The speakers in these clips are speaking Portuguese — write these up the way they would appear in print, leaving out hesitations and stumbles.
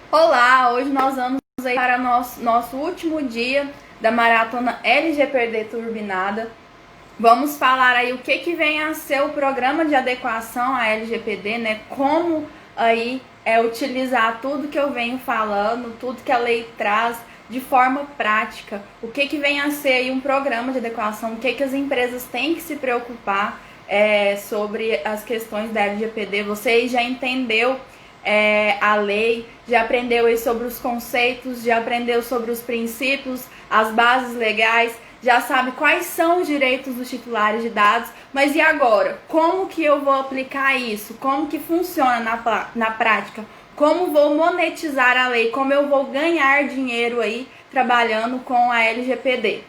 Olá, hoje nós vamos aí para nosso último dia da maratona LGPD Turbinada. Vamos falar aí o que vem a ser o programa de adequação à LGPD, né? Como aí utilizar tudo que eu venho falando, tudo que a lei traz de forma prática. O que vem a ser aí um programa de adequação, o que as empresas têm que se preocupar sobre as questões da LGPD. Você já entendeu a lei, já aprendeu aí sobre os conceitos, já aprendeu sobre os princípios, as bases legais, já sabe quais são os direitos dos titulares de dados, mas e agora? Como que eu vou aplicar isso? Como que funciona na prática? Como vou monetizar a lei? Como eu vou ganhar dinheiro aí trabalhando com a LGPD?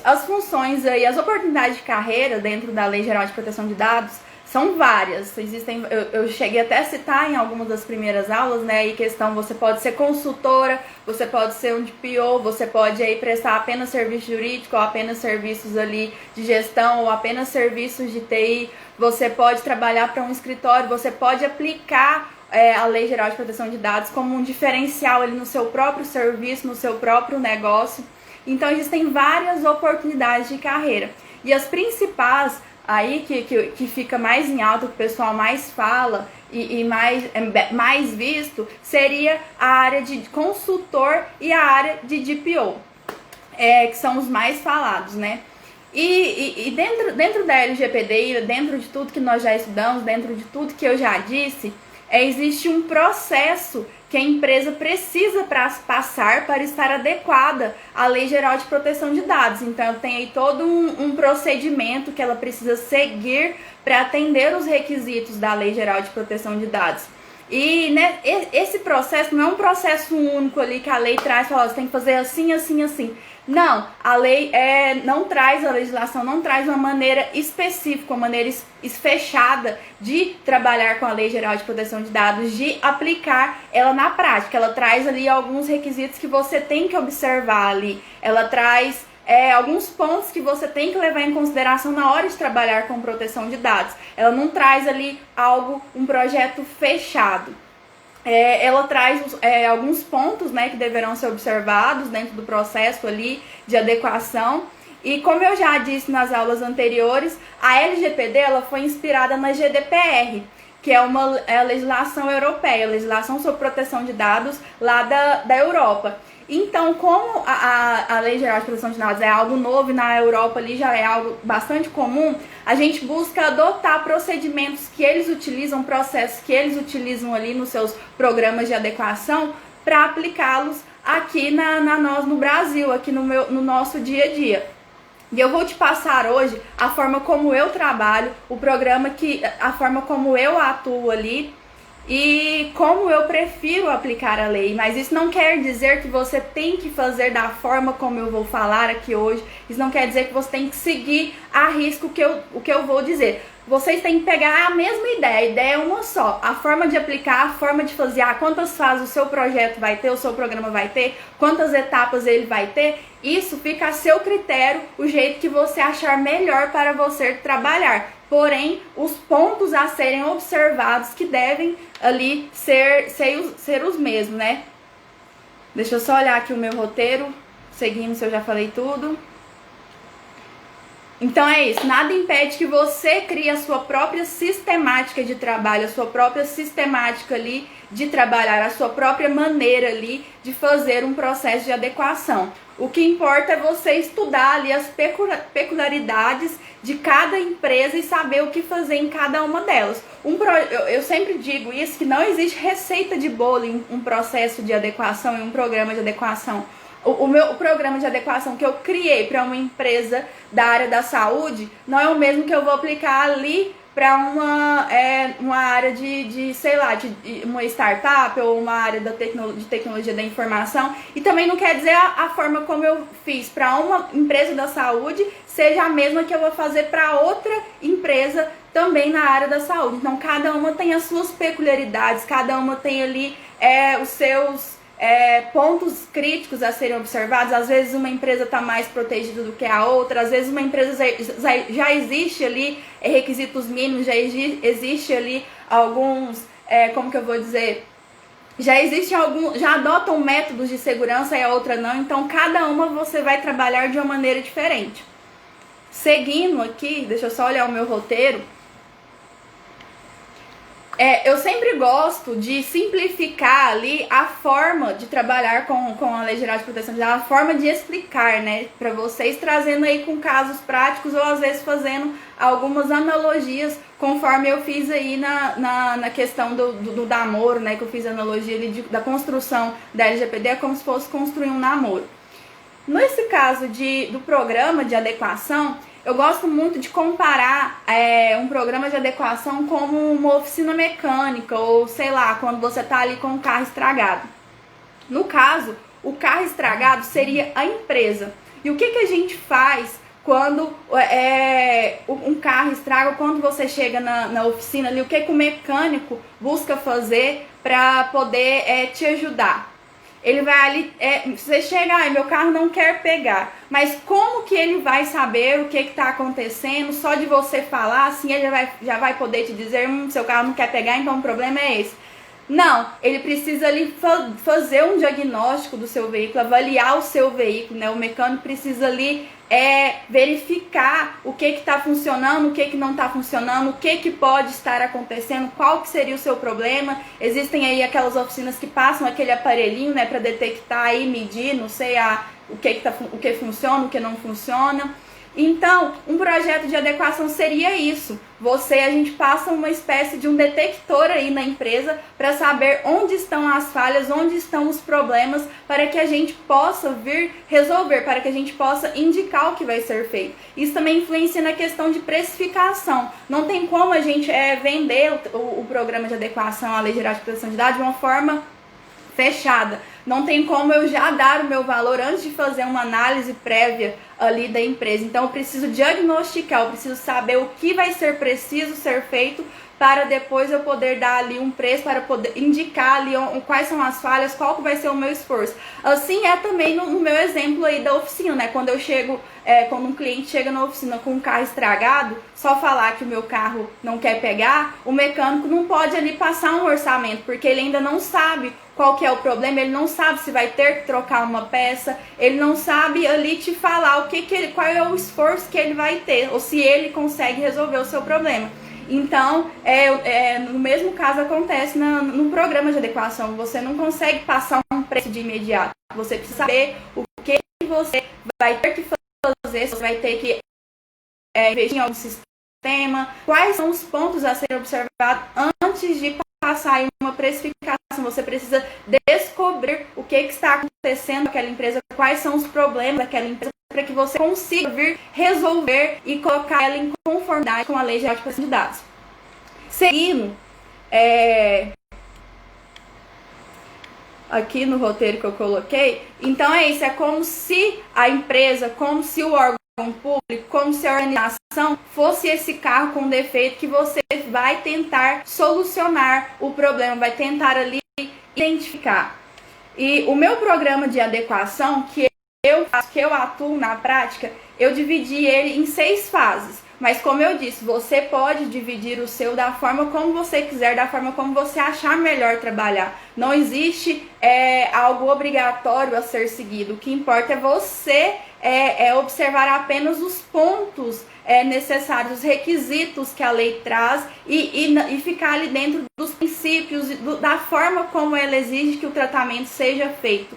As funções aí, as oportunidades de carreira dentro da Lei Geral de Proteção de Dados são várias. Existem, eu cheguei até a citar em algumas das primeiras aulas, né? Aí questão, você pode ser consultora, você pode ser um DPO, você pode aí prestar apenas serviço jurídico, ou apenas serviços ali de gestão, ou apenas serviços de TI. Você pode trabalhar para um escritório, você pode aplicar a Lei Geral de Proteção de Dados como um diferencial ali no seu próprio serviço, no seu próprio negócio. Então existem várias oportunidades de carreira. E as principais aí que fica mais em alta, que o pessoal mais fala e mais visto, seria a área de consultor e a área de DPO, que são os mais falados, né? E dentro da LGPD, dentro de tudo que nós já estudamos, dentro de tudo que eu já disse, existe um processo que a empresa precisa passar para estar adequada à Lei Geral de Proteção de Dados. Então, tem aí todo um procedimento que ela precisa seguir para atender os requisitos da Lei Geral de Proteção de Dados. E né, esse processo não é um processo único ali que a lei traz, fala, você tem que fazer assim, assim, assim. Não, a lei não traz, a legislação não traz uma maneira específica, uma maneira fechada de trabalhar com a Lei Geral de Proteção de Dados, de aplicar ela na prática. Ela traz ali alguns requisitos que você tem que observar ali. Ela traz alguns pontos que você tem que levar em consideração na hora de trabalhar com proteção de dados. Ela não traz ali um projeto fechado. Ela traz alguns pontos, né, que deverão ser observados dentro do processo ali de adequação. E como eu já disse nas aulas anteriores, a LGPD ela foi inspirada na GDPR, que é uma legislação europeia, legislação sobre proteção de dados lá da Europa. Então, como a Lei Geral de Proteção de Dados é algo novo e na Europa ali já é algo bastante comum, a gente busca adotar procedimentos que eles utilizam, processos que eles utilizam ali nos seus programas de adequação para aplicá-los aqui no Brasil, aqui no nosso dia a dia. E eu vou te passar hoje a forma como eu trabalho, a forma como eu atuo ali, e como eu prefiro aplicar a lei. Mas isso não quer dizer que você tem que fazer da forma como eu vou falar aqui hoje. Isso não quer dizer que você tem que seguir a risco o que eu vou dizer. Vocês têm que pegar a mesma ideia, a ideia é uma só. A forma de aplicar, a forma de fazer, quantas fases o seu projeto vai ter, o seu programa vai ter, quantas etapas ele vai ter. Isso fica a seu critério, o jeito que você achar melhor para você trabalhar. Porém, os pontos a serem observados que devem ali ser os mesmos, né? Deixa eu só olhar aqui o meu roteiro, seguindo se eu já falei tudo. Então é isso, nada impede que você crie a sua própria sistemática de trabalho, a sua própria sistemática ali de trabalhar, a sua própria maneira ali de fazer um processo de adequação. O que importa é você estudar ali as peculiaridades de cada empresa e saber o que fazer em cada uma delas. Eu sempre digo isso, que não existe receita de bolo em um processo de adequação, em um programa de adequação. O meu programa de adequação que eu criei para uma empresa da área da saúde não é o mesmo que eu vou aplicar ali para uma área de uma startup ou uma área de tecnologia da informação. E também não quer dizer a forma como eu fiz para uma empresa da saúde seja a mesma que eu vou fazer para outra empresa também na área da saúde. Então cada uma tem as suas peculiaridades, cada uma tem ali os seus pontos críticos a serem observados. Às vezes uma empresa está mais protegida do que a outra, às vezes uma empresa já existe ali requisitos mínimos, já existe ali alguns, como que eu vou dizer, já adotam métodos de segurança e a outra não, então cada uma você vai trabalhar de uma maneira diferente. Seguindo aqui, deixa eu só olhar o meu roteiro. Eu sempre gosto de simplificar ali a forma de trabalhar com a Lei Geral de Proteção de Dados, a forma de explicar, né, para vocês, trazendo aí com casos práticos ou às vezes fazendo algumas analogias, conforme eu fiz aí na questão do namoro, né, que eu fiz a analogia ali da construção da LGPD, é como se fosse construir um namoro. Nesse caso do programa de adequação, eu gosto muito de comparar um programa de adequação como uma oficina mecânica, ou sei lá, quando você está ali com um carro estragado. No caso, o carro estragado seria a empresa. E o que a gente faz quando um carro estraga, quando você chega na oficina ali, o que o mecânico busca fazer para poder te ajudar? Ele vai ali, você chega, meu carro não quer pegar, mas como que ele vai saber o que está acontecendo? Só de você falar, assim, ele já vai poder te dizer, seu carro não quer pegar, então o problema é esse. Não, ele precisa ali fazer um diagnóstico do seu veículo, avaliar o seu veículo, né? O mecânico precisa ali verificar o que está funcionando, o que não está funcionando, o que pode estar acontecendo, qual que seria o seu problema. Existem aí aquelas oficinas que passam aquele aparelhinho, né, para detectar e medir, não sei, o que funciona, o que não funciona. Então, um projeto de adequação seria isso. A gente passa uma espécie de um detector aí na empresa para saber onde estão as falhas, onde estão os problemas, para que a gente possa vir resolver, para que a gente possa indicar o que vai ser feito. Isso também influencia na questão de precificação. Não tem como a gente vender o programa de adequação à Lei Geral de Proteção de Dados de uma forma fechada. Não tem como eu já dar o meu valor antes de fazer uma análise prévia ali da empresa. Então eu preciso diagnosticar, eu preciso saber o que vai ser preciso ser feito para depois eu poder dar ali um preço, para poder indicar ali quais são as falhas, qual que vai ser o meu esforço. Assim é também no meu exemplo aí da oficina, né? Quando eu chego, quando um cliente chega na oficina com um carro estragado, só falar que o meu carro não quer pegar, o mecânico não pode ali passar um orçamento, porque ele ainda não sabe qual que é o problema, ele não sabe se vai ter que trocar uma peça, ele não sabe ali te falar qual é o esforço que ele vai ter, ou se ele consegue resolver o seu problema. Então, no mesmo caso acontece no programa de adequação, você não consegue passar um preço de imediato, você precisa saber o que você vai ter que fazer, você vai ter que investir em algum sistema, quais são os pontos a serem observados antes de passar em uma precificação. Você precisa descobrir o que está acontecendo naquela empresa, quais são os problemas daquela empresa, para que você consiga vir resolver e colocar ela em conformidade com a Lei Geral de Proteção de Dados. Seguindo, aqui no roteiro que eu coloquei, então é isso, é como se a empresa, como se o órgão público, como se a organização fosse esse carro com defeito que você vai tentar solucionar o problema, vai tentar ali identificar. E o meu programa de adequação que eu atuo na prática, eu dividi ele em 6 fases. Mas como eu disse, você pode dividir o seu da forma como você quiser, da forma como você achar melhor trabalhar. Não existe algo obrigatório a ser seguido. O que importa é você observar apenas os pontos necessários, os requisitos que a lei traz e ficar ali dentro dos princípios, da forma como ela exige que o tratamento seja feito.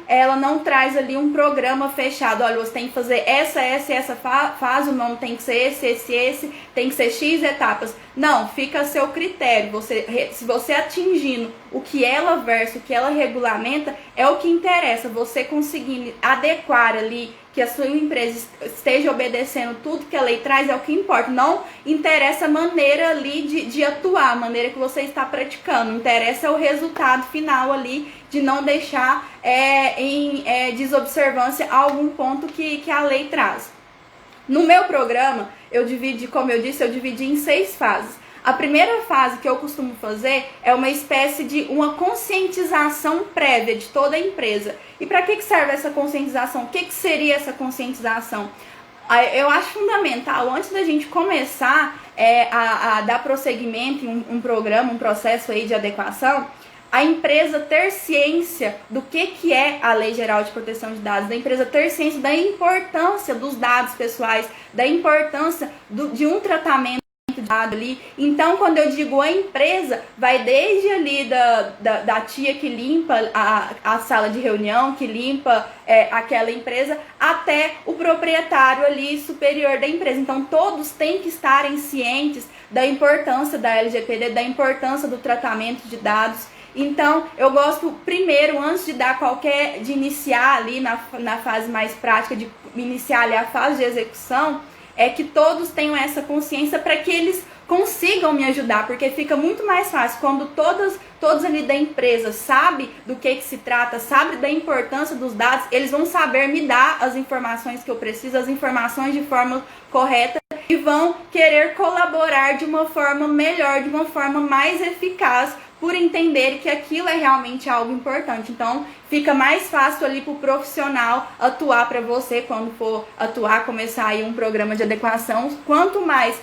Ela não traz ali um programa fechado. Olha, você tem que fazer essa fase, o nome tem que ser esse, tem que ser X etapas. Não, fica a seu critério. Se você atingindo o que ela versa, o que ela regulamenta, é o que interessa. Você conseguindo adequar ali, que a sua empresa esteja obedecendo tudo que a lei traz, é o que importa. Não interessa a maneira ali de atuar, a maneira que você está praticando. Interessa o resultado final ali, de não deixar em desobservância algum ponto que a lei traz. No meu programa, como eu disse, eu dividi em 6 fases. A primeira fase que eu costumo fazer é uma espécie de uma conscientização prévia de toda a empresa. E para que serve essa conscientização? O que seria essa conscientização? Eu acho fundamental, antes da gente começar a dar prosseguimento em um programa, um processo aí de adequação, a empresa ter ciência do que é a Lei Geral de Proteção de Dados, da empresa ter ciência da importância dos dados pessoais, da importância de um tratamento de dados ali. Então, quando eu digo a empresa, vai desde ali da tia que limpa a sala de reunião, que limpa aquela empresa, até o proprietário ali superior da empresa. Então, todos têm que estarem cientes da importância da LGPD, da importância do tratamento de dados. Então, eu gosto primeiro, antes de iniciar ali na fase mais prática, de iniciar ali a fase de execução, é que todos tenham essa consciência para que eles consigam me ajudar, porque fica muito mais fácil quando todos ali da empresa sabem do que se trata, sabem da importância dos dados, eles vão saber me dar as informações que eu preciso, as informações de forma correta e vão querer colaborar de uma forma melhor, de uma forma mais eficaz, por entender que aquilo é realmente algo importante. Então, fica mais fácil ali para o profissional atuar para você quando for atuar, começar aí um programa de adequação. Quanto mais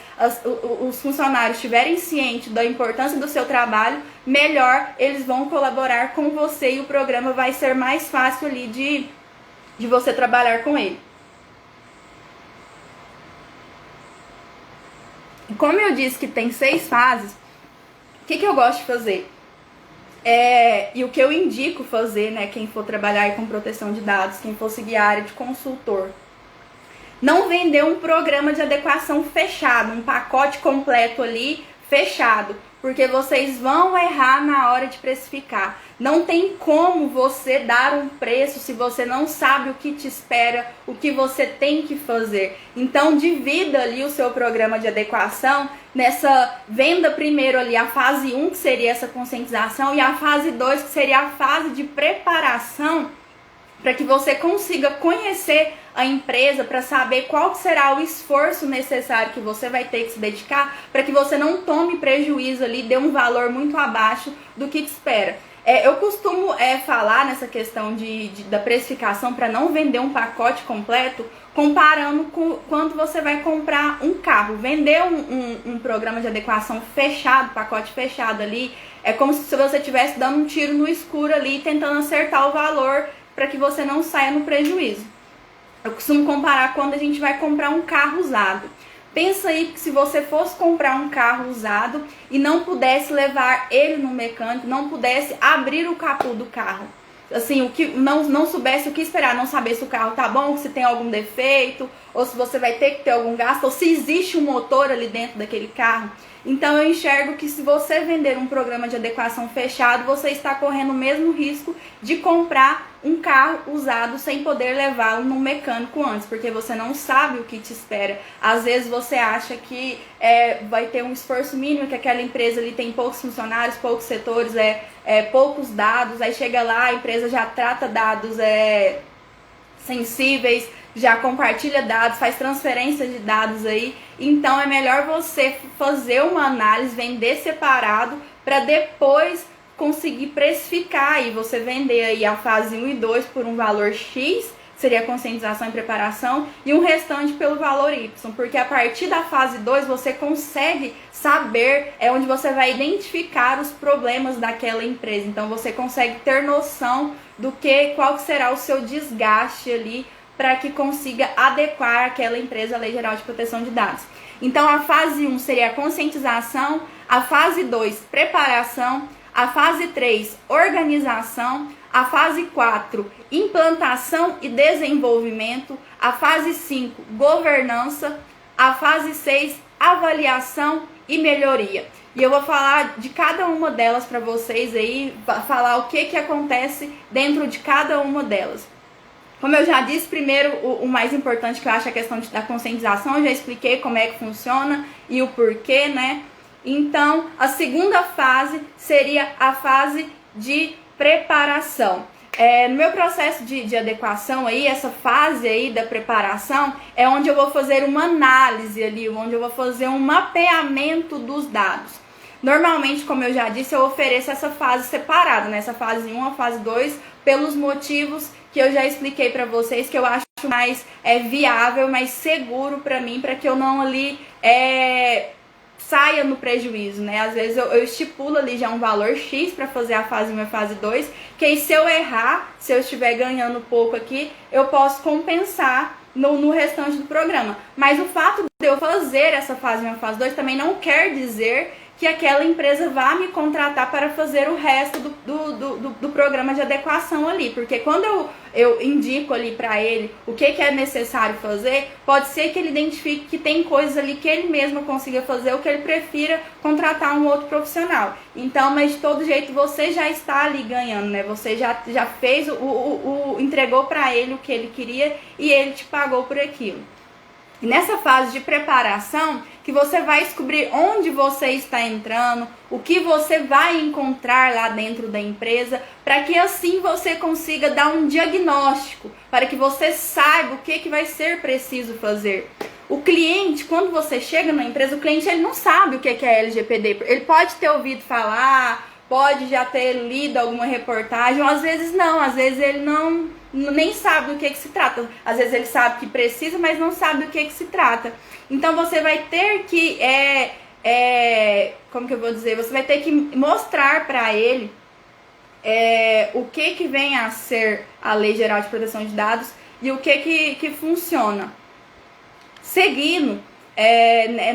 os funcionários estiverem cientes da importância do seu trabalho, melhor eles vão colaborar com você e o programa vai ser mais fácil ali de você trabalhar com ele. Como eu disse que tem 6 fases, o que eu gosto de fazer? E o que eu indico fazer, né, quem for trabalhar aí com proteção de dados, quem for seguir a área de consultor, não vender um programa de adequação fechado, um pacote completo ali fechado, porque vocês vão errar na hora de precificar. Não tem como você dar um preço se você não sabe o que te espera, o que você tem que fazer. Então, divida ali o seu programa de adequação nessa venda primeiro ali a fase 1, que seria essa conscientização, e a fase 2, que seria a fase de preparação, para que você consiga conhecer a empresa, para saber qual será o esforço necessário que você vai ter que se dedicar, para que você não tome prejuízo ali, dê um valor muito abaixo do que te espera. Eu costumo falar nessa questão da precificação para não vender um pacote completo, comparando com quando você vai comprar um carro. Vender um programa de adequação fechado, pacote fechado ali, é como se você estivesse dando um tiro no escuro ali, tentando acertar o valor para que você não saia no prejuízo. Eu costumo comparar quando a gente vai comprar um carro usado. Pensa aí que se você fosse comprar um carro usado e não pudesse levar ele no mecânico, não pudesse abrir o capô do carro, assim, o que não soubesse o que esperar, não saber se o carro tá bom, se tem algum defeito, ou se você vai ter que ter algum gasto, ou se existe um motor ali dentro daquele carro. Então eu enxergo que se você vender um programa de adequação fechado, você está correndo o mesmo risco de comprar um carro usado sem poder levá-lo no mecânico antes, porque você não sabe o que te espera. Às vezes você acha que vai ter um esforço mínimo, que aquela empresa ali tem poucos funcionários, poucos setores, poucos dados, aí chega lá, a empresa já trata dados sensíveis, já compartilha dados, faz transferência de dados aí. Então é melhor você fazer uma análise, vender separado, para depois conseguir precificar e você vender aí a fase 1 e 2 por um valor X, seria a conscientização e preparação, e o restante pelo valor Y, porque a partir da fase 2 você consegue saber, onde você vai identificar os problemas daquela empresa. Então você consegue ter noção qual será o seu desgaste ali, para que consiga adequar aquela empresa à Lei Geral de Proteção de Dados. Então a fase 1 seria a conscientização, a fase 2, preparação, a fase 3, organização, a fase 4, implantação e desenvolvimento, a fase 5, governança, a fase 6, avaliação e melhoria. E eu vou falar de cada uma delas para vocês aí, falar o que acontece dentro de cada uma delas. Como eu já disse, primeiro, o mais importante que eu acho é a questão da conscientização, eu já expliquei como é que funciona e o porquê, né? Então, a segunda fase seria a fase de preparação. No meu processo de adequação aí, essa fase aí da preparação é onde eu vou fazer uma análise ali, onde eu vou fazer um mapeamento dos dados. Normalmente, como eu já disse, eu ofereço essa fase separada, né? Essa fase 1, a fase 2, pelos motivos que eu já expliquei para vocês, que eu acho mais viável, mais seguro para mim, para que eu não ali saia no prejuízo, né? Às vezes eu estipulo ali já um valor X para fazer a fase 1 e a fase 2, que aí se eu errar, se eu estiver ganhando pouco aqui, eu posso compensar no restante do programa. Mas o fato de eu fazer essa fase 1 e a fase 2 também não quer dizer que aquela empresa vá me contratar para fazer o resto do programa de adequação ali. Porque quando eu indico ali para ele o que é necessário fazer, pode ser que ele identifique que tem coisas ali que ele mesmo consiga fazer ou que ele prefira contratar um outro profissional. Então, mas de todo jeito você já está ali ganhando, né? Você já fez, entregou para ele o que ele queria e ele te pagou por aquilo. E nessa fase de preparação, que você vai descobrir onde você está entrando, o que você vai encontrar lá dentro da empresa, para que assim você consiga dar um diagnóstico, para que você saiba o que vai ser preciso fazer. O cliente, quando você chega na empresa, o cliente ele não sabe o que é LGPD. Ele pode ter ouvido falar, pode já ter lido alguma reportagem, ou às vezes não, às vezes ele nem sabe do que se trata. Às vezes ele sabe que precisa, mas não sabe do que se trata. Então você vai ter que, como que eu vou dizer? Você vai ter que mostrar para ele o que vem a ser a Lei Geral de Proteção de Dados e o que funciona. Seguindo,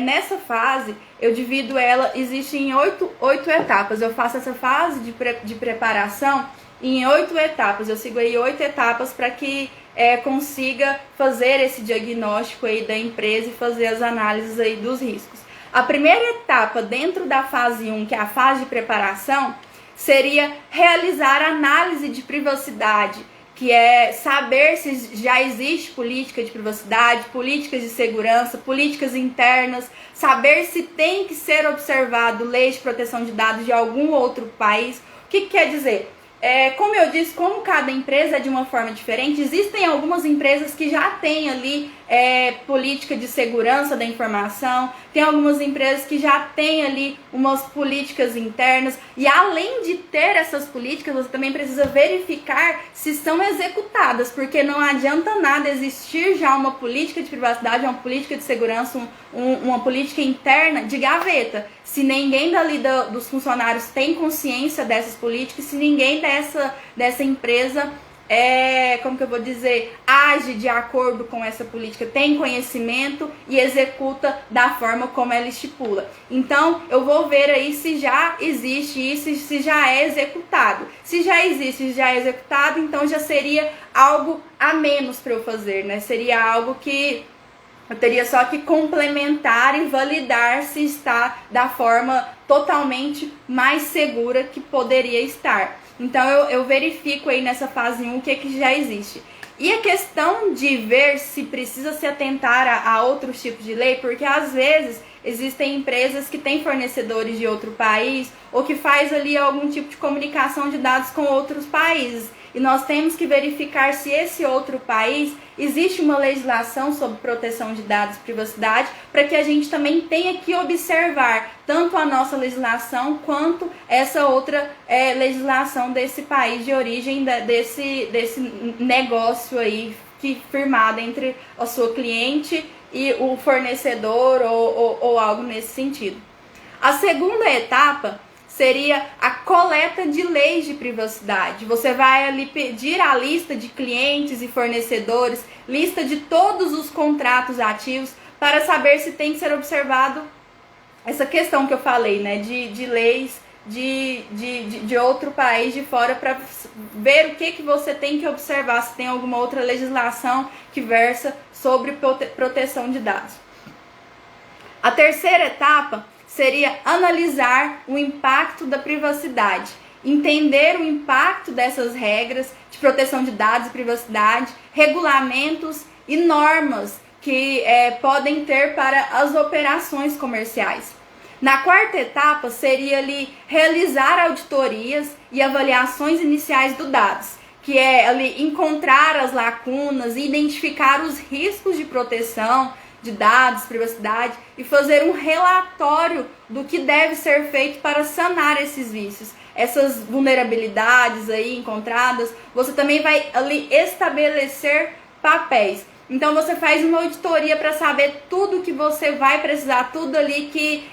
nessa fase, eu divido ela, existem 8 etapas. Eu faço essa fase de preparação em 8 etapas. Eu sigo aí 8 etapas para que consiga fazer esse diagnóstico aí da empresa e fazer as análises aí dos riscos. A primeira etapa dentro da fase 1, que é a fase de preparação, seria realizar análise de privacidade, que é saber se já existe política de privacidade, políticas de segurança, políticas internas, saber se tem que ser observado leis de proteção de dados de algum outro país. O que quer dizer? Como eu disse, como cada empresa é de uma forma diferente, existem algumas empresas que já têm ali política de segurança da informação, tem algumas empresas que já têm ali umas políticas internas, e além de ter essas políticas, você também precisa verificar se são executadas, porque não adianta nada existir já uma política de privacidade, uma política de segurança, uma política interna de gaveta, se ninguém dali dos funcionários tem consciência dessas políticas, se ninguém dessa empresa como que eu vou dizer, age de acordo com essa política, tem conhecimento e executa da forma como ela estipula. Então, eu vou ver aí se já existe isso, se já é executado. Se já existe, se já é executado, então já seria algo a menos para eu fazer, né? Seria algo que eu teria só que complementar e validar se está da forma totalmente mais segura que poderia estar. Então eu verifico aí nessa fase 1 o que já existe. E a questão de ver se precisa se atentar a outros tipos de lei, porque às vezes existem empresas que têm fornecedores de outro país ou que faz ali algum tipo de comunicação de dados com outros países. E nós temos que verificar se esse outro país existe uma legislação sobre proteção de dados e privacidade, para que a gente também tenha que observar tanto a nossa legislação quanto essa outra legislação desse país de origem, desse negócio aí firmado entre a sua cliente e o fornecedor ou algo nesse sentido. A segunda etapa seria a coleta de leis de privacidade. Você vai ali pedir a lista de clientes e fornecedores, lista de todos os contratos ativos, para saber se tem que ser observado essa questão que eu falei, né, de leis de outro país de fora, para ver o que você tem que observar, se tem alguma outra legislação que versa sobre proteção de dados. A terceira etapa seria analisar o impacto da privacidade, entender o impacto dessas regras de proteção de dados e privacidade, regulamentos e normas que podem ter para as operações comerciais. Na quarta etapa seria ali realizar auditorias e avaliações iniciais dos dados, que é ali encontrar as lacunas, identificar os riscos de proteção de dados, privacidade, e fazer um relatório do que deve ser feito para sanar esses vícios. Essas vulnerabilidades aí encontradas, você também vai ali estabelecer papéis. Então você faz uma auditoria para saber tudo que você vai precisar, tudo ali que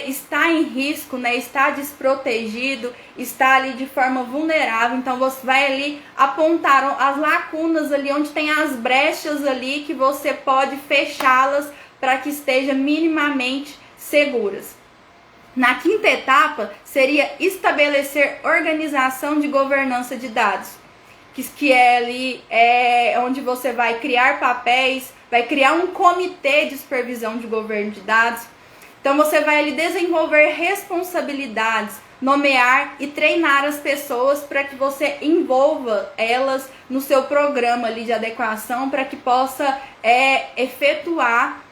está em risco, né? Está desprotegido, está ali de forma vulnerável. Então você vai ali apontar as lacunas ali, onde tem as brechas ali que você pode fechá-las para que esteja minimamente seguras. Na quinta etapa seria estabelecer organização de governança de dados, que é ali onde você vai criar papéis, vai criar um comitê de supervisão de governo de dados. Então você vai ali desenvolver responsabilidades, nomear e treinar as pessoas para que você envolva elas no seu programa ali de adequação, para que possa efetuar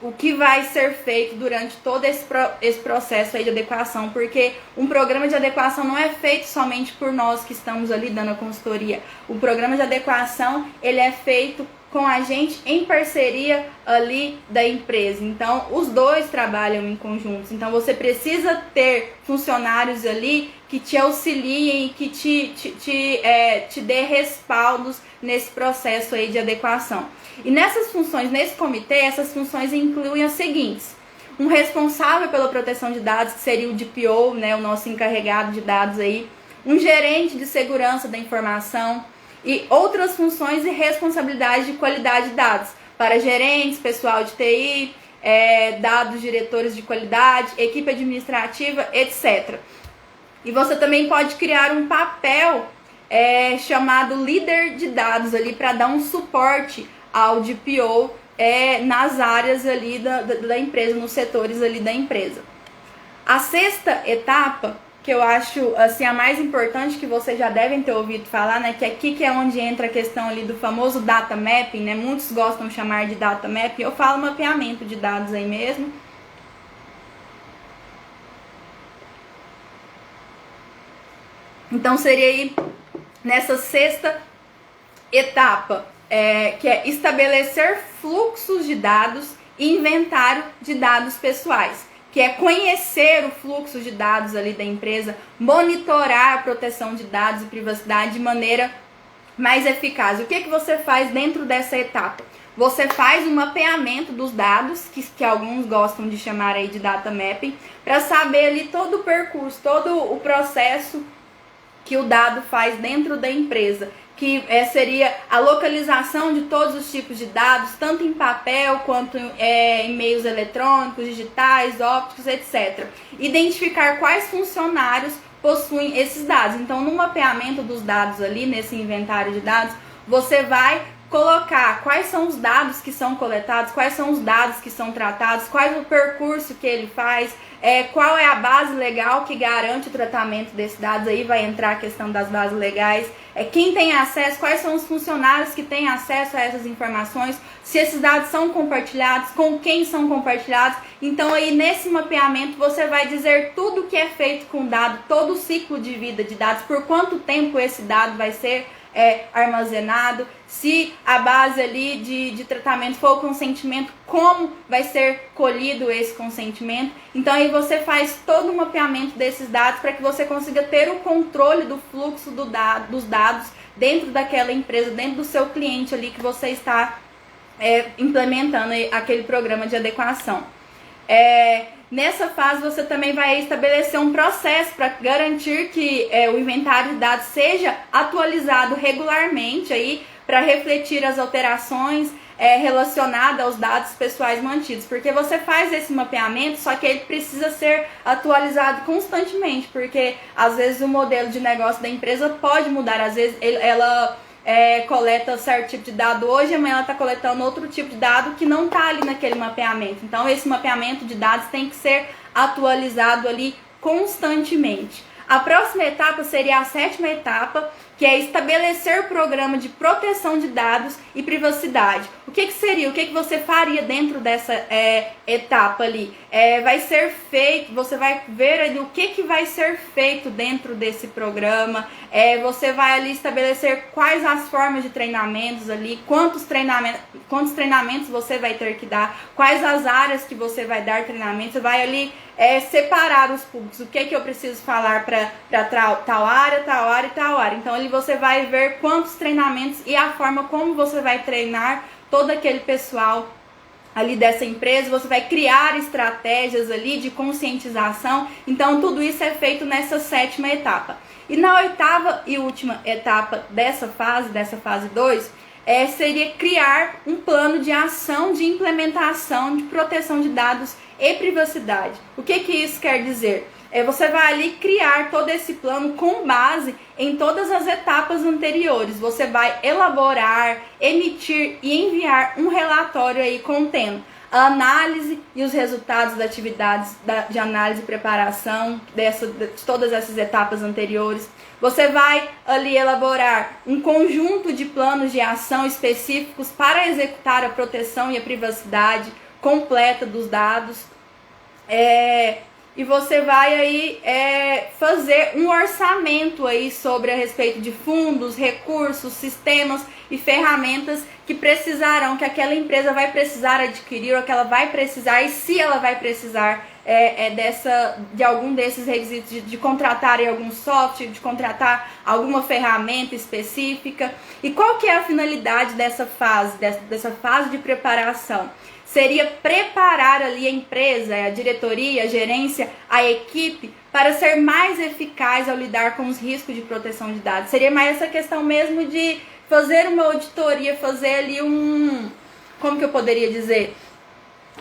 o que vai ser feito durante todo esse processo aí de adequação, porque um programa de adequação não é feito somente por nós que estamos ali dando a consultoria. O programa de adequação, ele é feito com a gente em parceria ali da empresa. Então, os dois trabalham em conjunto. Então, você precisa ter funcionários ali que te auxiliem, que te dê respaldos nesse processo aí de adequação. E nessas funções, nesse comitê, essas funções incluem as seguintes: um responsável pela proteção de dados, que seria o DPO, né, o nosso encarregado de dados aí, um gerente de segurança da informação e outras funções e responsabilidades de qualidade de dados para gerentes, pessoal de TI, dados, diretores de qualidade, equipe administrativa, etc. E você também pode criar um papel chamado líder de dados ali para dar um suporte ao DPO nas áreas ali da empresa, nos setores ali da empresa. A sexta etapa, que eu acho assim a mais importante, que vocês já devem ter ouvido falar, né, que aqui que é onde entra a questão ali do famoso data mapping, né? Muitos gostam de chamar de data mapping, eu falo mapeamento de dados aí mesmo. Então seria aí nessa sexta etapa, que é estabelecer fluxos de dados e inventário de dados pessoais, que é conhecer o fluxo de dados ali da empresa, monitorar a proteção de dados e privacidade de maneira mais eficaz. O que você faz dentro dessa etapa? Você faz um mapeamento dos dados, que alguns gostam de chamar aí de data mapping, para saber ali todo o percurso, todo o processo que o dado faz dentro da empresa, que seria a localização de todos os tipos de dados, tanto em papel quanto em meios eletrônicos, digitais, ópticos, etc. Identificar quais funcionários possuem esses dados. Então, no mapeamento dos dados ali, nesse inventário de dados, você vai colocar quais são os dados que são coletados, quais são os dados que são tratados, qual é o percurso que ele faz, qual é a base legal que garante o tratamento desses dados. Aí vai entrar a questão das bases legais, quem tem acesso, quais são os funcionários que têm acesso a essas informações, se esses dados são compartilhados, com quem são compartilhados. Então aí nesse mapeamento você vai dizer tudo que é feito com o dado, todo o ciclo de vida de dados, por quanto tempo esse dado vai ser armazenado, se a base ali de tratamento for o consentimento, como vai ser colhido esse consentimento. Então aí você faz todo o mapeamento desses dados para que você consiga ter o controle do fluxo dos dados dentro daquela empresa, dentro do seu cliente ali que você está implementando aquele programa de adequação. Nessa fase você também vai estabelecer um processo para garantir que o inventário de dados seja atualizado regularmente aí, para refletir as alterações relacionadas aos dados pessoais mantidos, porque você faz esse mapeamento, só que ele precisa ser atualizado constantemente, porque às vezes o modelo de negócio da empresa pode mudar, às vezes ela coleta certo tipo de dado hoje, amanhã ela está coletando outro tipo de dado que não está ali naquele mapeamento. Então esse mapeamento de dados tem que ser atualizado ali constantemente. A próxima etapa seria a sétima etapa, que é estabelecer programa de proteção de dados e privacidade. O que seria? O que você faria dentro dessa etapa ali? Vai ser feito, você vai ver ali o que vai ser feito dentro desse programa. Você vai ali estabelecer quais as formas de treinamentos ali, quantos treinamentos você vai ter que dar, quais as áreas que você vai dar treinamento. Você vai ali separar os públicos, o que eu preciso falar para tal área, tal área e tal área. Então ali você vai ver quantos treinamentos e a forma como você vai treinar todo aquele pessoal ali dessa empresa. Você vai criar estratégias ali de conscientização. Então tudo isso é feito nessa 7ª etapa. E na 8ª e última etapa dessa fase 2, seria criar um plano de ação de implementação de proteção de dados e privacidade. O que isso quer dizer? Você vai ali criar todo esse plano com base em todas as etapas anteriores. Você vai elaborar, emitir e enviar um relatório aí contendo a análise e os resultados das atividades de análise e preparação de todas essas etapas anteriores. Você vai ali elaborar um conjunto de planos de ação específicos para executar a proteção e a privacidade completa dos dados. E você vai aí fazer um orçamento aí sobre a respeito de fundos, recursos, sistemas e ferramentas que precisarão, que aquela empresa vai precisar adquirir, ou que ela vai precisar, e se ela vai precisar de algum desses requisitos, de contratar algum software, de contratar alguma ferramenta específica. E qual que é a finalidade dessa fase de preparação? Seria preparar ali a empresa, a diretoria, a gerência, a equipe, para ser mais eficaz ao lidar com os riscos de proteção de dados. Seria mais essa questão mesmo de fazer uma auditoria, fazer ali como que eu poderia dizer?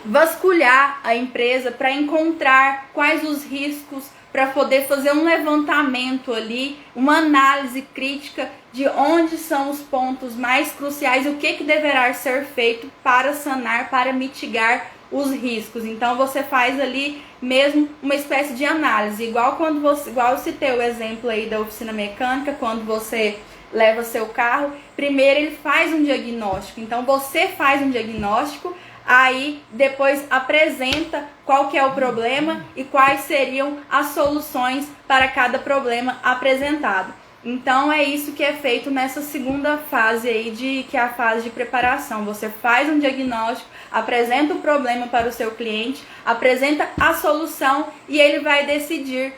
Vasculhar a empresa para encontrar quais os riscos, para poder fazer um levantamento ali, uma análise crítica de onde são os pontos mais cruciais e o que deverá ser feito para sanar, para mitigar os riscos. Então você faz ali mesmo uma espécie de análise, igual eu citei o exemplo aí da oficina mecânica, quando você leva seu carro, primeiro ele faz um diagnóstico. Então você faz um diagnóstico, aí depois apresenta qual que é o problema e quais seriam as soluções para cada problema apresentado. Então é isso que é feito nessa segunda fase aí, que é a fase de preparação. Você faz um diagnóstico, apresenta o problema para o seu cliente, apresenta a solução e ele vai decidir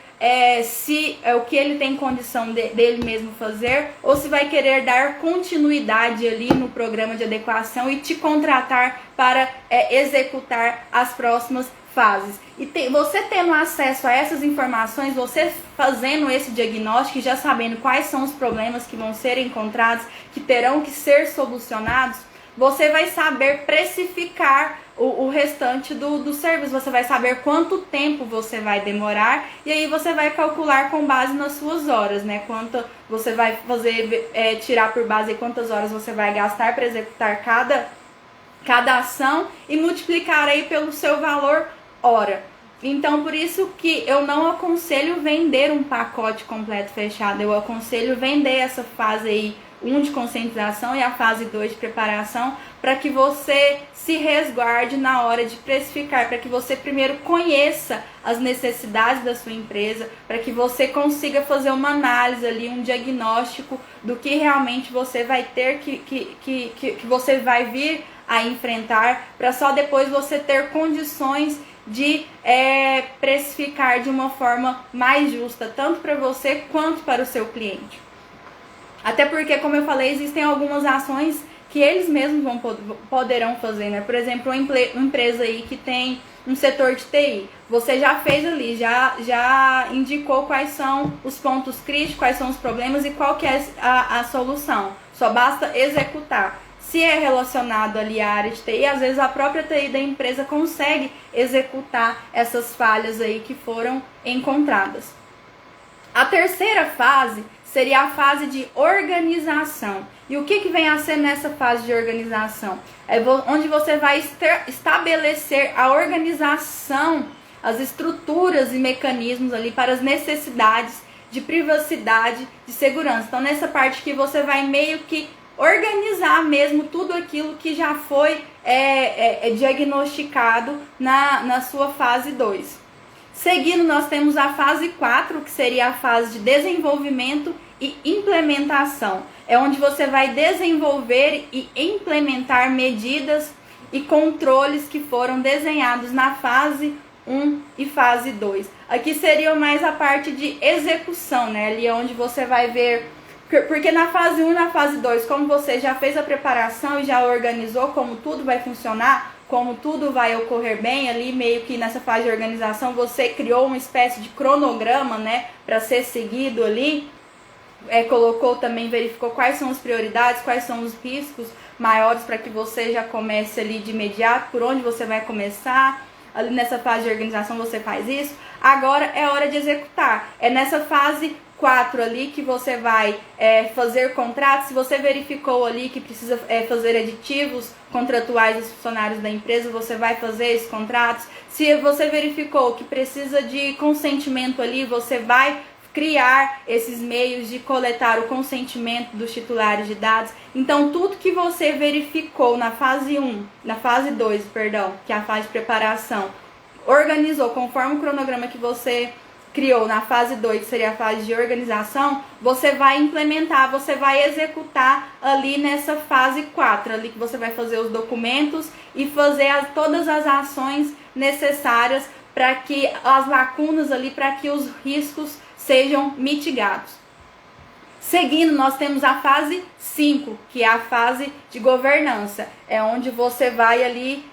se é o que ele tem condição dele mesmo fazer, ou se vai querer dar continuidade ali no programa de adequação e te contratar para executar as próximas fases. E você tendo acesso a essas informações, você fazendo esse diagnóstico e já sabendo quais são os problemas que vão ser encontrados, que terão que ser solucionados, você vai saber precificar o restante do serviço. Você vai saber quanto tempo você vai demorar e aí você vai calcular com base nas suas horas, né? Quanto você vai fazer, tirar por base quantas horas você vai gastar para executar cada ação e multiplicar aí pelo seu valor hora. Então, por isso que eu não aconselho vender um pacote completo fechado. Eu aconselho vender essa fase aí 1 de conscientização e a fase 2 de preparação, para que você se resguarde na hora de precificar, para que você primeiro conheça as necessidades da sua empresa, para que você consiga fazer uma análise ali, um diagnóstico do que realmente você vai ter que você vai vir a enfrentar, para só depois você ter condições de precificar de uma forma mais justa, tanto para você quanto para o seu cliente. Até porque, como eu falei, existem algumas ações que eles mesmos poderão fazer, né? Por exemplo, uma empresa aí que tem um setor de TI, você já fez ali, já indicou quais são os pontos críticos, quais são os problemas e qual que é a solução. Só basta executar. Se é relacionado ali à área de TI, às vezes a própria TI da empresa consegue executar essas falhas aí que foram encontradas. A terceira fase seria a fase de organização. E o que vem a ser nessa fase de organização? É onde você vai estabelecer a organização, as estruturas e mecanismos ali para as necessidades de privacidade, de segurança. Então, nessa parte que você vai meio que organizar mesmo tudo aquilo que já foi diagnosticado na sua fase 2. Seguindo, nós temos a fase 4, que seria a fase de desenvolvimento e implementação. É onde você vai desenvolver e implementar medidas e controles que foram desenhados na fase 1 e fase 2. Aqui seria mais a parte de execução, né? Ali é onde você vai ver, porque na fase 1 e na fase 2, como você já fez a preparação e já organizou como tudo vai funcionar, como tudo vai ocorrer bem, ali meio que nessa fase de organização você criou uma espécie de cronograma, né, para ser seguido ali, colocou também, verificou quais são as prioridades, quais são os riscos maiores para que você já comece ali de imediato, por onde você vai começar. Ali nessa fase de organização você faz isso. Agora é hora de executar. É nessa fase 4 ali que você vai fazer contratos. Se você verificou ali que precisa fazer aditivos contratuais dos funcionários da empresa, você vai fazer esses contratos. Se você verificou que precisa de consentimento ali, você vai criar esses meios de coletar o consentimento dos titulares de dados. Então, tudo que você verificou na fase 1, na fase 2, perdão, que é a fase de preparação, organizou conforme o cronograma que você criou na fase 2, que seria a fase de organização, você vai implementar, você vai executar ali nessa fase 4, ali que você vai fazer os documentos e fazer todas as ações necessárias para que as lacunas ali, para que os riscos sejam mitigados. Seguindo, nós temos a fase 5, que é a fase de governança. É onde você vai ali,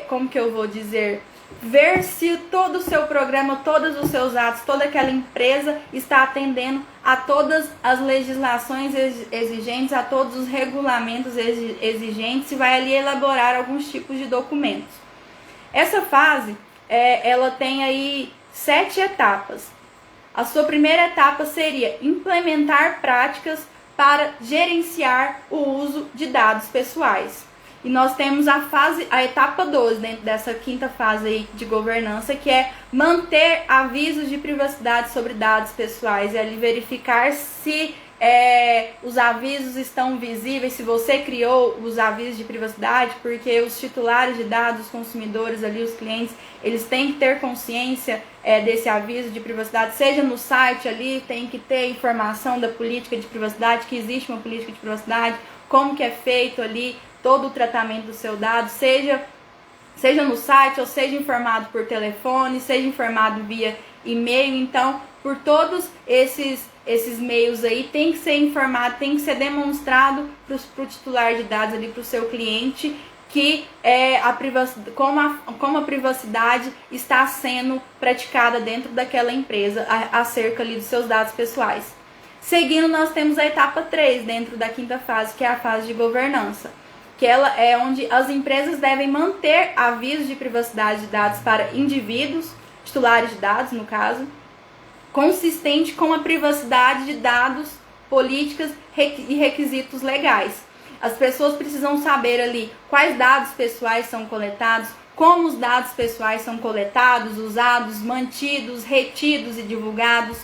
como que eu vou dizer, ver se todo o seu programa, todos os seus atos, toda aquela empresa está atendendo a todas as legislações exigentes, a todos os regulamentos exigentes, e vai ali elaborar alguns tipos de documentos. Essa fase, ela tem aí 7 etapas. A sua primeira etapa seria implementar práticas para gerenciar o uso de dados pessoais. E nós temos a etapa 2 dentro dessa quinta fase aí de governança, que é manter avisos de privacidade sobre dados pessoais, e ali verificar se os avisos estão visíveis, se você criou os avisos de privacidade, porque os titulares de dados, os consumidores ali, os clientes, eles têm que ter consciência desse aviso de privacidade, seja no site ali, tem que ter informação da política de privacidade, que existe uma política de privacidade, como que é feito ali todo o tratamento do seu dado, seja no site, ou seja informado por telefone, seja informado via e-mail. Então, por todos esses meios aí, tem que ser informado, tem que ser demonstrado para o titular de dados ali, para o seu cliente, que como a privacidade está sendo praticada dentro daquela empresa acerca ali dos seus dados pessoais. Seguindo, nós temos a etapa 3 dentro da quinta fase, que é a fase de governança, que ela é onde as empresas devem manter avisos de privacidade de dados para indivíduos, titulares de dados no caso, consistente com a privacidade de dados, políticas e requisitos legais. As pessoas precisam saber ali quais dados pessoais são coletados, como os dados pessoais são coletados, usados, mantidos, retidos e divulgados,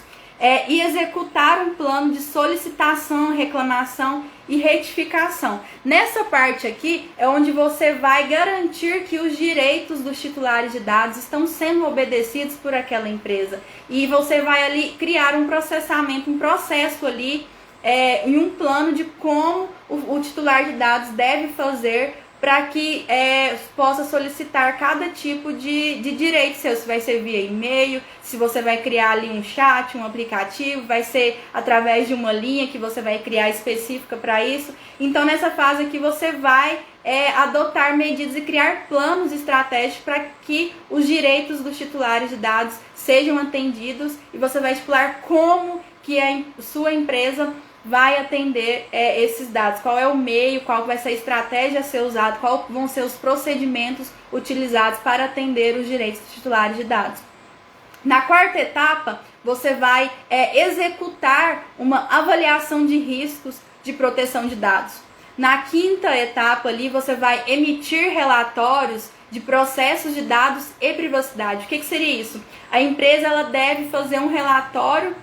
e executar um plano de solicitação, reclamação e retificação. Nessa parte aqui é onde você vai garantir que os direitos dos titulares de dados estão sendo obedecidos por aquela empresa. E você vai ali criar um processamento, um processo ali, em um plano de como o titular de dados deve fazer para que possa solicitar cada tipo de direito seu. Se vai ser via e-mail, se você vai criar ali um chat, um aplicativo, vai ser através de uma linha que você vai criar específica para isso. Então, nessa fase aqui, você vai adotar medidas e criar planos estratégicos para que os direitos dos titulares de dados sejam atendidos, e você vai estipular como que a sua empresa vai atender esses dados, qual é o meio, qual vai ser a estratégia a ser usada, qual vão ser os procedimentos utilizados para atender os direitos dos titulares de dados. Na quarta etapa, você vai executar uma avaliação de riscos de proteção de dados. Na quinta etapa ali, você vai emitir relatórios de processos de dados e privacidade. O que seria isso? A empresa ela deve fazer um relatório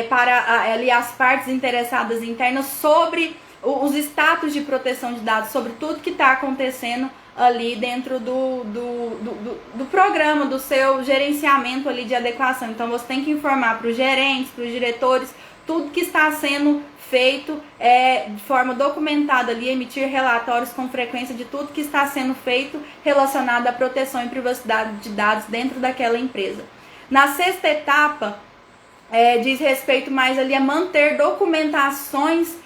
para ali as partes interessadas internas sobre os status de proteção de dados, sobre tudo que está acontecendo ali dentro do programa, do seu gerenciamento ali de adequação. Então você tem que informar para os gerentes, para os diretores, tudo que está sendo feito de forma documentada ali, emitir relatórios com frequência de tudo que está sendo feito relacionado à proteção e privacidade de dados dentro daquela empresa. Na sexta etapa, diz respeito mais ali a manter documentações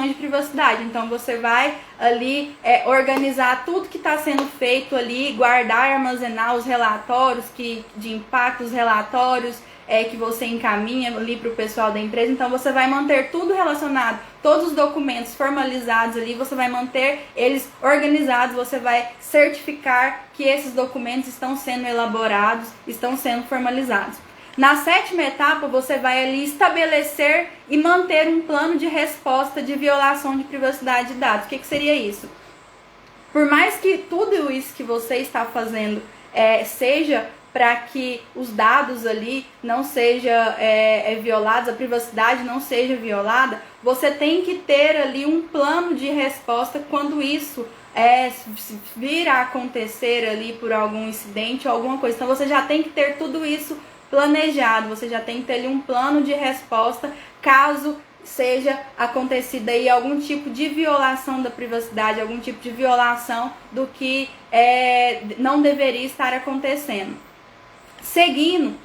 de privacidade. Então você vai ali organizar tudo que está sendo feito ali, guardar e armazenar os relatórios de impacto, os relatórios que você encaminha ali para o pessoal da empresa. Então você vai manter tudo relacionado, todos os documentos formalizados ali, você vai manter eles organizados, você vai certificar que esses documentos estão sendo elaborados, estão sendo formalizados. Na sétima etapa, você vai ali estabelecer e manter um plano de resposta de violação de privacidade de dados. O que seria isso? Por mais que tudo isso que você está fazendo seja para que os dados ali não sejam violados, a privacidade não seja violada, você tem que ter ali um plano de resposta quando isso vir a acontecer ali por algum incidente ou alguma coisa. Então você já tem que ter tudo isso planejado, você já tem que ter ali um plano de resposta caso seja acontecida aí algum tipo de violação da privacidade, algum tipo de violação do que não deveria estar acontecendo. Seguindo,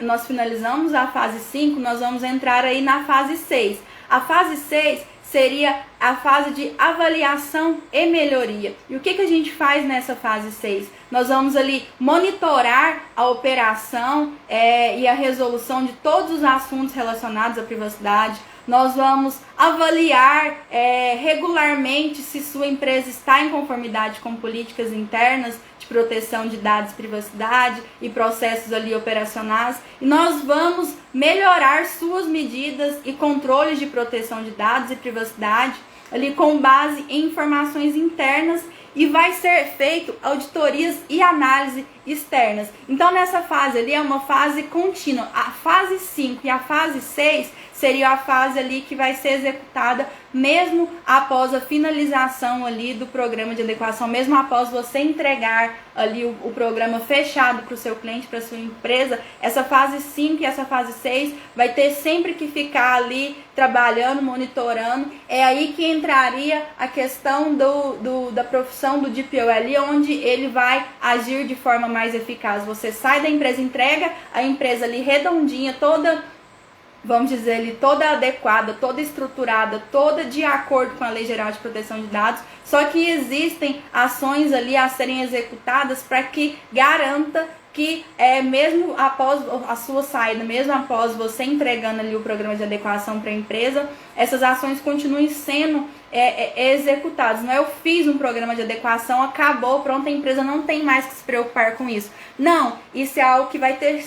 nós finalizamos a fase 5, nós vamos entrar aí na fase 6. A fase 6 seria a fase de avaliação e melhoria. E o que a gente faz nessa fase 6? Nós vamos ali monitorar a operação e a resolução de todos os assuntos relacionados à privacidade. Nós vamos avaliar regularmente se sua empresa está em conformidade com políticas internas de proteção de dados, privacidade e processos ali operacionais. E nós vamos melhorar suas medidas e controles de proteção de dados e privacidade ali com base em informações internas, e vai ser feito auditorias e análise externas. Então nessa fase ali é uma fase contínua. A fase 5 e a fase 6 seria a fase ali que vai ser executada mesmo após a finalização ali do programa de adequação, mesmo após você entregar ali o programa fechado para o seu cliente, para a sua empresa. Essa fase 5 e essa fase 6 vai ter sempre que ficar ali trabalhando, monitorando. É aí que entraria a questão da profissão do DPO, onde ele vai agir de forma mais eficaz. Você sai da empresa, entrega a empresa ali redondinha, toda, vamos dizer ali, toda adequada, toda estruturada, toda de acordo com a Lei Geral de Proteção de Dados, só que existem ações ali a serem executadas para que garanta que mesmo após a sua saída, mesmo após você entregando ali o programa de adequação para a empresa, essas ações continuem sendo executadas. Não é eu fiz um programa de adequação, acabou, pronto, a empresa não tem mais que se preocupar com isso. Não, isso é algo que vai ter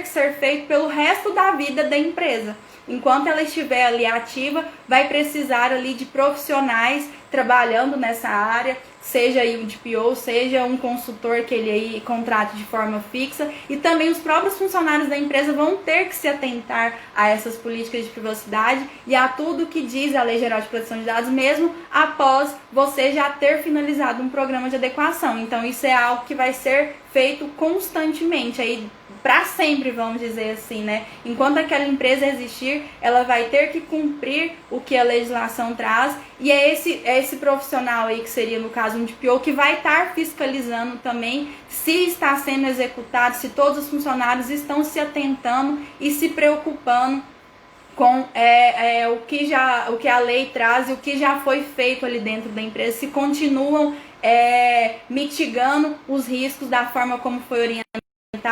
que ser feito pelo resto da vida da empresa. Enquanto ela estiver ali ativa, vai precisar ali de profissionais trabalhando nessa área, seja aí um DPO, seja um consultor que ele aí contrate de forma fixa, e também os próprios funcionários da empresa vão ter que se atentar a essas políticas de privacidade e a tudo que diz a Lei Geral de Proteção de Dados, mesmo após você já ter finalizado um programa de adequação. Então isso é algo que vai ser feito constantemente, aí para sempre, vamos dizer assim, né? Enquanto aquela empresa existir, ela vai ter que cumprir o que a legislação traz, e é esse profissional aí, que seria no caso um DPO, que vai estar fiscalizando também se está sendo executado, se todos os funcionários estão se atentando e se preocupando com o que a lei traz e o que já foi feito ali dentro da empresa, se continuam mitigando os riscos da forma como foi orientado.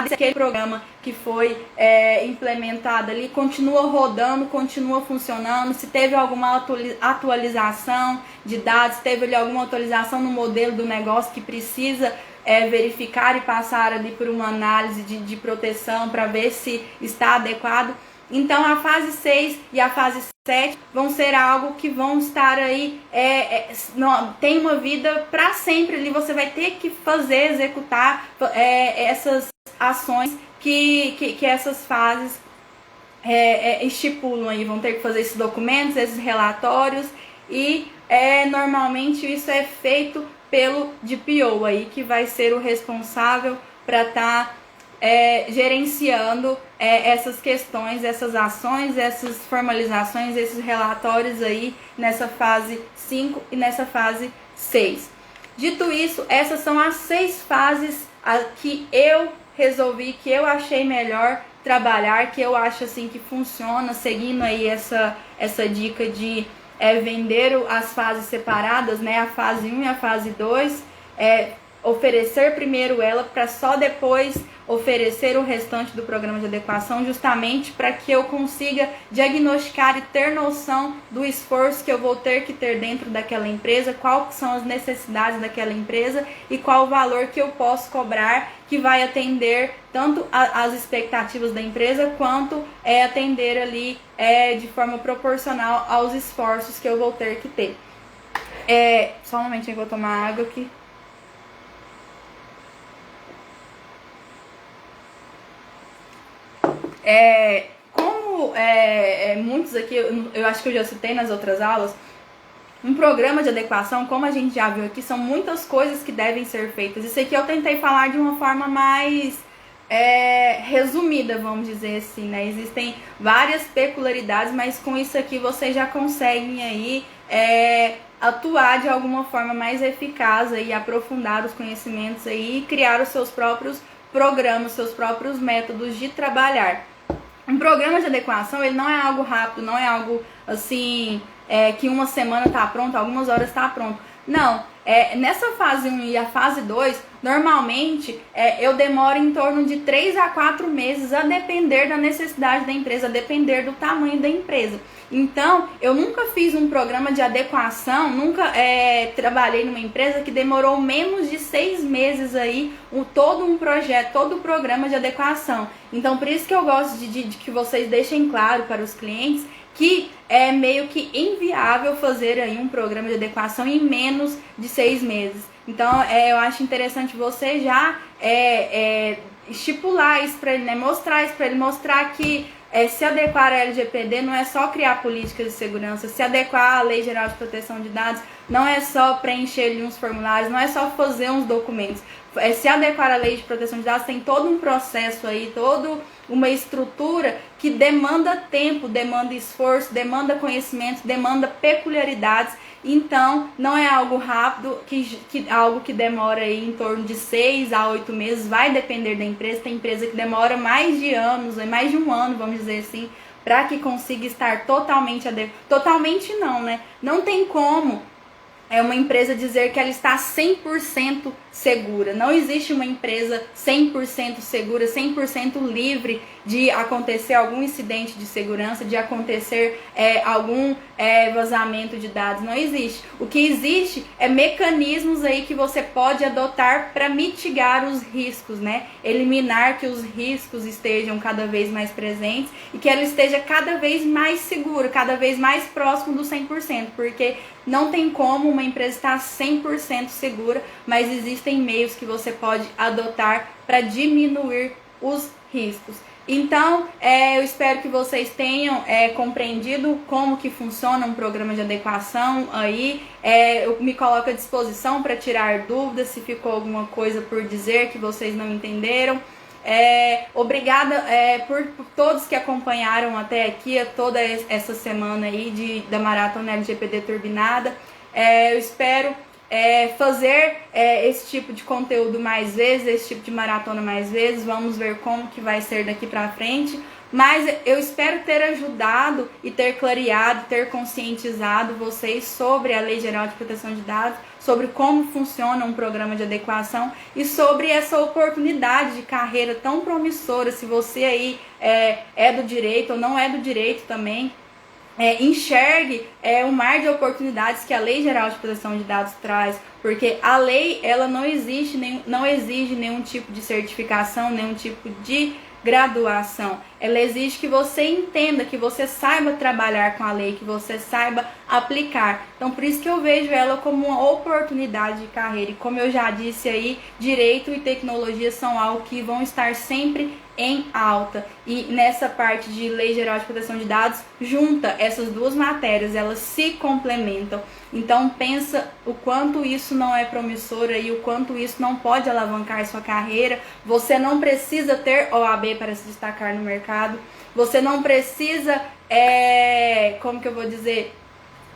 Se aquele programa que foi implementado ali continua rodando, continua funcionando, se teve alguma atualização de dados, teve ali alguma atualização no modelo do negócio que precisa verificar e passar ali por uma análise de proteção para ver se está adequado. Então a fase 6 e a fase 7 vão ser algo que vão estar aí, tem uma vida para sempre ali, você vai ter que executar essas ações que essas fases estipulam aí, vão ter que fazer esses documentos, esses relatórios, e normalmente isso é feito pelo DPO aí, que vai ser o responsável para estar gerenciando essas questões, essas ações, essas formalizações, esses relatórios aí nessa fase 5 e nessa fase 6. Dito isso, essas são as 6 fases que eu resolvi, que eu achei melhor trabalhar, que eu acho assim que funciona, seguindo aí essa dica de vender as fases separadas, né? A fase 1 e a fase 2, oferecer primeiro ela para só depois oferecer o restante do programa de adequação, justamente para que eu consiga diagnosticar e ter noção do esforço que eu vou ter que ter dentro daquela empresa, quais são as necessidades daquela empresa e qual o valor que eu posso cobrar que vai atender tanto as expectativas da empresa quanto atender ali de forma proporcional aos esforços que eu vou ter que ter. Só um momentinho que eu vou tomar água aqui. Como muitos aqui, eu acho que eu já citei nas outras aulas, um programa de adequação, como a gente já viu aqui, são muitas coisas que devem ser feitas. Isso aqui eu tentei falar de uma forma mais resumida, vamos dizer assim, né? Existem várias peculiaridades, mas com isso aqui vocês já conseguem aí atuar de alguma forma mais eficaz e aprofundar os conhecimentos aí e criar os seus próprios programas, seus próprios métodos de trabalhar. Um programa de adequação, ele não é algo rápido, não é algo assim, que uma semana está pronto, algumas horas está pronto. Não, nessa fase 1 e a fase 2, normalmente eu demoro em torno de 3 a 4 meses, a depender da necessidade da empresa, a depender do tamanho da empresa. Então, eu nunca fiz um programa de adequação, nunca trabalhei numa empresa que demorou menos de 6 meses aí, todo um projeto, todo o programa de adequação. Então, por isso que eu gosto de que vocês deixem claro para os clientes que é meio que inviável fazer aí um programa de adequação em menos de 6 meses. Então, eu acho interessante você já estipular isso para ele, né? Mostrar isso para ele, mostrar que se adequar à LGPD não é só criar políticas de segurança, se adequar à Lei Geral de Proteção de Dados não é só preencher ali uns formulários, não é só fazer uns documentos. Se adequar à Lei de Proteção de Dados tem todo um processo aí, toda uma estrutura que demanda tempo, demanda esforço, demanda conhecimento, demanda peculiaridades. Então, não é algo rápido, algo que demora aí em torno de 6 a 8 meses, vai depender da empresa. Tem empresa que demora mais de anos, mais de um ano, vamos dizer assim, para que consiga estar totalmente adequado. Totalmente não, né? Não tem como uma empresa dizer que ela está 100% segura. Não existe uma empresa 100% segura, 100% livre de acontecer algum incidente de segurança, de acontecer algum vazamento de dados. Não existe. O que existe é mecanismos aí que você pode adotar para mitigar os riscos, né? Eliminar que os riscos estejam cada vez mais presentes e que ela esteja cada vez mais segura, cada vez mais próximo do 100%, porque não tem como uma empresa estar 100% segura, mas existem meios que você pode adotar para diminuir os riscos. Então, eu espero que vocês tenham compreendido como que funciona um programa de adequação aí. Eu me coloco à disposição para tirar dúvidas, se ficou alguma coisa por dizer que vocês não entenderam. Obrigada por todos que acompanharam até aqui, toda essa semana aí da Maratona LGPD Turbinada. Eu espero fazer esse tipo de conteúdo mais vezes, esse tipo de maratona mais vezes. Vamos ver como que vai ser daqui pra frente. Mas eu espero ter ajudado e ter clareado, ter conscientizado vocês sobre a Lei Geral de Proteção de Dados, sobre como funciona um programa de adequação e sobre essa oportunidade de carreira tão promissora. Se você aí é do direito ou não é do direito também, enxergue um mar de oportunidades que a Lei Geral de Proteção de Dados traz, porque a lei ela não exige nenhum tipo de certificação, nenhum tipo de graduação. Ela exige que você entenda, que você saiba trabalhar com a lei, que você saiba aplicar. Então, por isso que eu vejo ela como uma oportunidade de carreira. E como eu já disse aí, direito e tecnologia são algo que vão estar sempre em alta. E nessa parte de Lei Geral de Proteção de Dados, junta essas duas matérias, elas se complementam. Então pensa o quanto isso não é promissor e o quanto isso não pode alavancar sua carreira. Você não precisa ter OAB para se destacar no mercado. Você não precisa, como que eu vou dizer,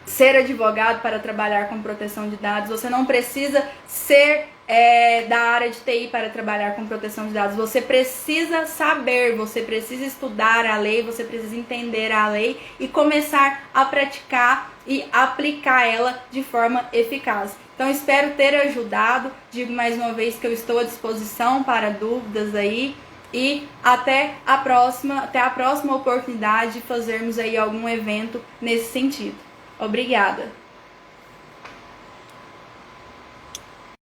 ser advogado para trabalhar com proteção de dados. Você não precisa ser da área de TI para trabalhar com proteção de dados. Você precisa saber, você precisa estudar a lei, você precisa entender a lei e começar a praticar e aplicar ela de forma eficaz. Então, espero ter ajudado. Digo mais uma vez que eu estou à disposição para dúvidas aí. E até a próxima oportunidade de fazermos aí algum evento nesse sentido. Obrigada!